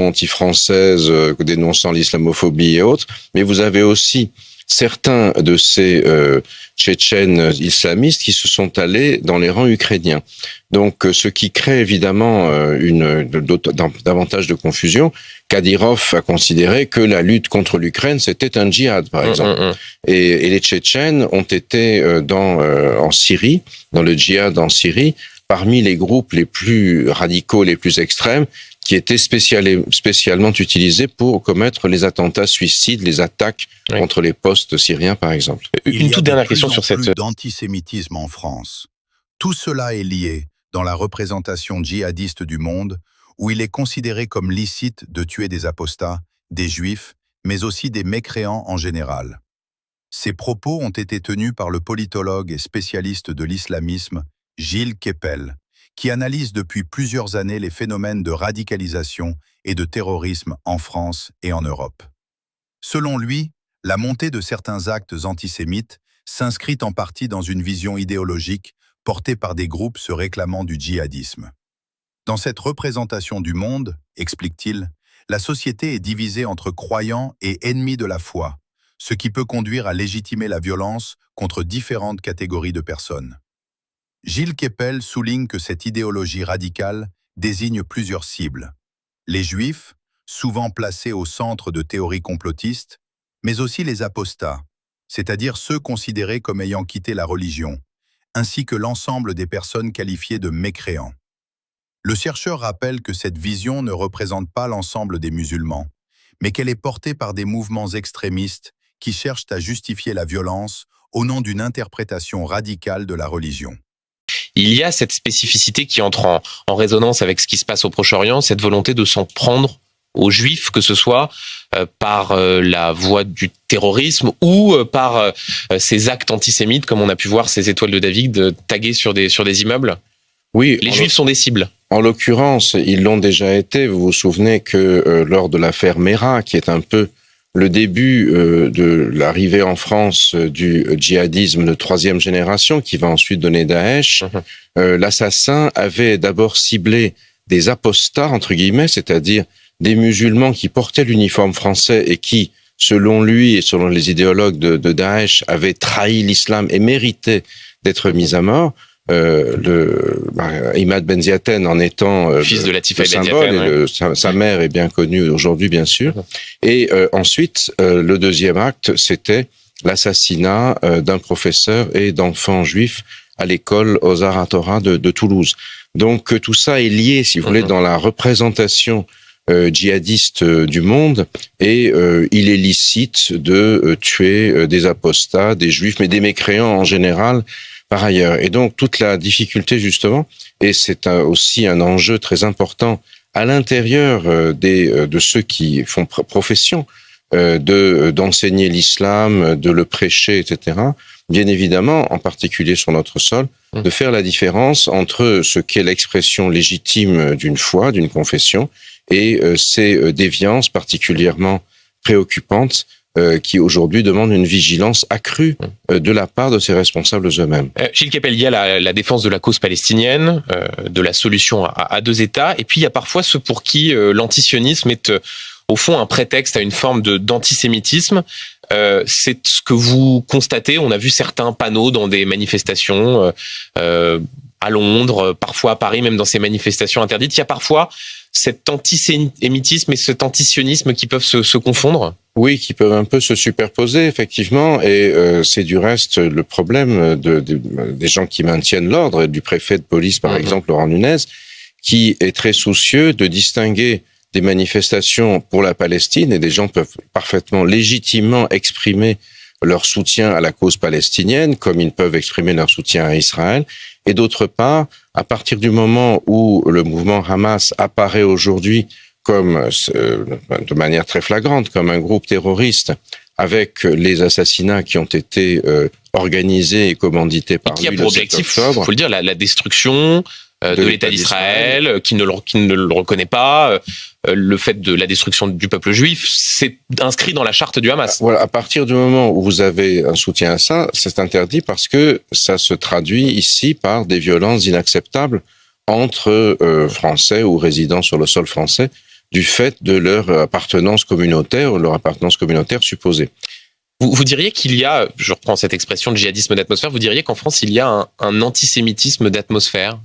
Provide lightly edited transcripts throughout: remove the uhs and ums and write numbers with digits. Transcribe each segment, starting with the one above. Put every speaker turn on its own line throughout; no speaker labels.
anti-française dénonçant l'islamophobie et autres, mais vous avez aussi certains de ces Tchétchènes islamistes qui se sont allés dans les rangs ukrainiens. Donc, ce qui crée évidemment davantage de confusion. Kadyrov a considéré que la lutte contre l'Ukraine, c'était un djihad, par exemple. Et les Tchétchènes ont été en Syrie, dans le djihad en Syrie, parmi les groupes les plus radicaux, les plus extrêmes, qui étaient spécialement utilisés pour commettre les attentats suicides, les attaques contre les postes syriens, par exemple.
Une toute dernière question sur cette...
d'antisémitisme en France. Tout cela est lié dans la représentation djihadiste du monde, où il est considéré comme licite de tuer des apostats, des juifs, mais aussi des mécréants en général. Ces propos ont été tenus par le politologue et spécialiste de l'islamisme, Gilles Kepel, qui analyse depuis plusieurs années les phénomènes de radicalisation et de terrorisme en France et en Europe. Selon lui, la montée de certains actes antisémites s'inscrit en partie dans une vision idéologique portée par des groupes se réclamant du djihadisme. Dans cette représentation du monde, explique-t-il, la société est divisée entre croyants et ennemis de la foi, ce qui peut conduire à légitimer la violence contre différentes catégories de personnes. Gilles Kepel souligne que cette idéologie radicale désigne plusieurs cibles. Les juifs, souvent placés au centre de théories complotistes, mais aussi les apostats, c'est-à-dire ceux considérés comme ayant quitté la religion, ainsi que l'ensemble des personnes qualifiées de mécréants. Le chercheur rappelle que cette vision ne représente pas l'ensemble des musulmans, mais qu'elle est portée par des mouvements extrémistes qui cherchent à justifier la violence au nom d'une interprétation radicale de la religion.
Il y a cette spécificité qui entre en résonance avec ce qui se passe au Proche-Orient, cette volonté de s'en prendre aux Juifs, que ce soit par la voie du terrorisme ou par ces actes antisémites, comme on a pu voir ces étoiles de David taguées sur des immeubles.
Oui,
les Juifs sont des cibles.
En l'occurrence, ils l'ont déjà été. Vous vous souvenez que lors de l'affaire Mera, qui est un peu le début de l'arrivée en France du djihadisme de troisième génération, qui va ensuite donner Daesh, l'assassin avait d'abord ciblé des apostats, entre guillemets, c'est-à-dire des musulmans qui portaient l'uniforme français et qui, selon lui et selon les idéologues de Daesh, avaient trahi l'islam et méritaient d'être mis à mort. Imad Ben Ziaten en étant
fils de Latifa
le symbole, et sa mère est bien connue aujourd'hui, bien sûr. Et ensuite, le deuxième acte, c'était l'assassinat d'un professeur et d'enfants juifs à l'école Ozar HaTorah de Toulouse. Donc tout ça est lié, si vous voulez, dans la représentation djihadiste du monde, et il est licite de tuer des apostats, des juifs, mais des mécréants en général par ailleurs. Et donc toute la difficulté justement, et c'est aussi un enjeu très important à l'intérieur de ceux qui font profession d'enseigner l'islam, de le prêcher, etc. Bien évidemment, en particulier sur notre sol, de faire la différence entre ce qu'est l'expression légitime d'une foi, d'une confession, et ces déviances particulièrement préoccupantes qui aujourd'hui demandent une vigilance accrue de la part de ces responsables eux-mêmes.
Gilles Kepel, il y a la défense de la cause palestinienne, de la solution à deux États, et puis il y a parfois ceux pour qui l'antisionisme est au fond un prétexte à une forme d'antisémitisme. C'est ce que vous constatez. On a vu certains panneaux dans des manifestations à Londres, parfois à Paris, même dans ces manifestations interdites. Il y a parfois cet antisémitisme et cet antisionisme qui peuvent se confondre.
Oui, qui peuvent un peu se superposer, effectivement, et c'est du reste le problème des gens qui maintiennent l'ordre, du préfet de police, par exemple, Laurent Nunez, qui est très soucieux de distinguer des manifestations pour la Palestine, et des gens peuvent parfaitement, légitimement exprimer leur soutien à la cause palestinienne, comme ils peuvent exprimer leur soutien à Israël. Et d'autre part, à partir du moment où le mouvement Hamas apparaît aujourd'hui comme, de manière très flagrante, comme un groupe terroriste, avec les assassinats qui ont été organisés et commandités par lui le 7 octobre. Qui a pour objectif,
il faut le dire, la destruction de l'État d'Israël, qui ne le reconnaît pas, le fait de la destruction du peuple juif, c'est inscrit dans la charte du Hamas.
Voilà, à partir du moment où vous avez un soutien à ça, c'est interdit parce que ça se traduit ici par des violences inacceptables entre Français ou résidents sur le sol français du fait de leur appartenance communautaire ou leur appartenance communautaire supposée.
Vous diriez qu'il y a, je reprends cette expression de djihadisme d'atmosphère, vous diriez qu'en France, il y a un antisémitisme d'atmosphère,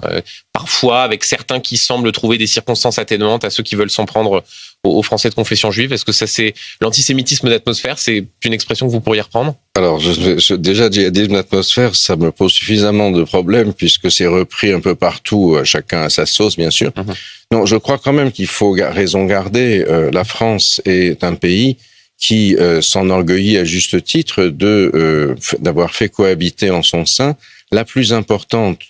parfois avec certains qui semblent trouver des circonstances atténuantes à ceux qui veulent s'en prendre aux Français de confession juive. Est-ce que ça, c'est l'antisémitisme d'atmosphère, c'est une expression que vous pourriez reprendre?
Alors, déjà, djihadisme d'atmosphère, ça me pose suffisamment de problèmes puisque c'est repris un peu partout, chacun à sa sauce, bien sûr. Non, je crois quand même qu'il faut raison garder. La France est un pays qui s'enorgueillit à juste titre d'avoir fait cohabiter en son sein la plus importante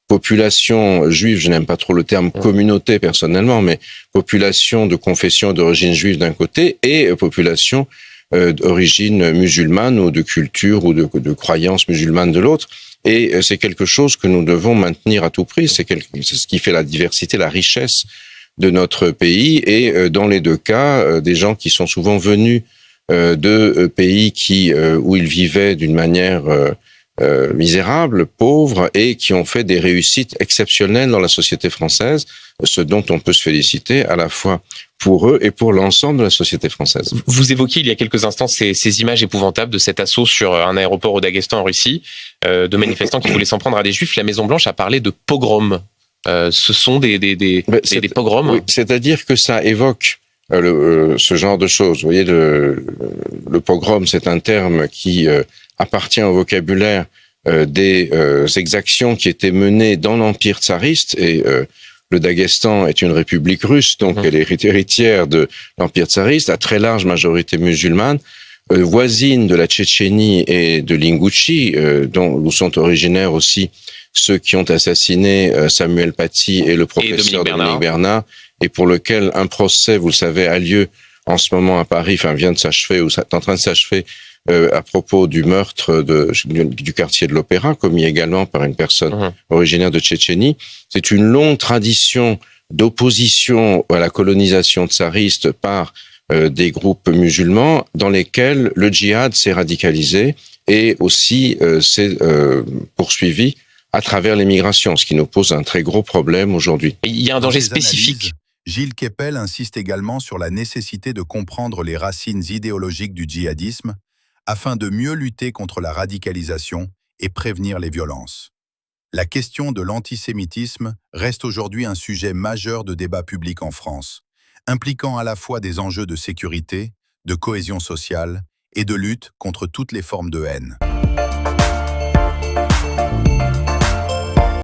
population juive, je n'aime pas trop le terme communauté personnellement, mais population de confession d'origine juive d'un côté et population d'origine musulmane ou de culture ou de croyance musulmane de l'autre. Et c'est quelque chose que nous devons maintenir à tout prix. C'est ce qui fait la diversité, la richesse de notre pays. Et dans les deux cas, des gens qui sont souvent venus de pays où ils vivaient d'une manière misérables, pauvres, et qui ont fait des réussites exceptionnelles dans la société française, ce dont on peut se féliciter à la fois pour eux et pour l'ensemble de la société française.
Vous évoquiez il y a quelques instants ces images épouvantables de cet assaut sur un aéroport au Daghestan en Russie, de manifestants qui voulaient s'en prendre à des juifs. La Maison-Blanche a parlé de pogrom. Ce sont des pogroms.
Oui, c'est-à-dire que ça évoque ce genre de choses. Vous voyez, le pogrom, c'est un terme qui appartient au vocabulaire des exactions qui étaient menées dans l'Empire tsariste, et le Daghestan est une république russe, donc elle est héritière de l'Empire tsariste, à très large majorité musulmane, voisine de la Tchétchénie et de l'Ingouchie, d'où sont originaires aussi ceux qui ont assassiné Samuel Paty et le professeur Dominique Bernard, et pour lequel un procès, vous le savez, a lieu en ce moment à Paris, enfin vient de s'achever, ou est en train de s'achever, à propos du meurtre du quartier de l'Opéra, commis également par une personne originaire de Tchétchénie. C'est une longue tradition d'opposition à la colonisation tsariste par des groupes musulmans dans lesquels le djihad s'est radicalisé et aussi s'est poursuivi à travers l'immigration, ce qui nous pose un très gros problème aujourd'hui.
Il y a un danger spécifique.
Gilles Kepel insiste également sur la nécessité de comprendre les racines idéologiques du djihadisme afin de mieux lutter contre la radicalisation et prévenir les violences. La question de l'antisémitisme reste aujourd'hui un sujet majeur de débat public en France, impliquant à la fois des enjeux de sécurité, de cohésion sociale et de lutte contre toutes les formes de haine.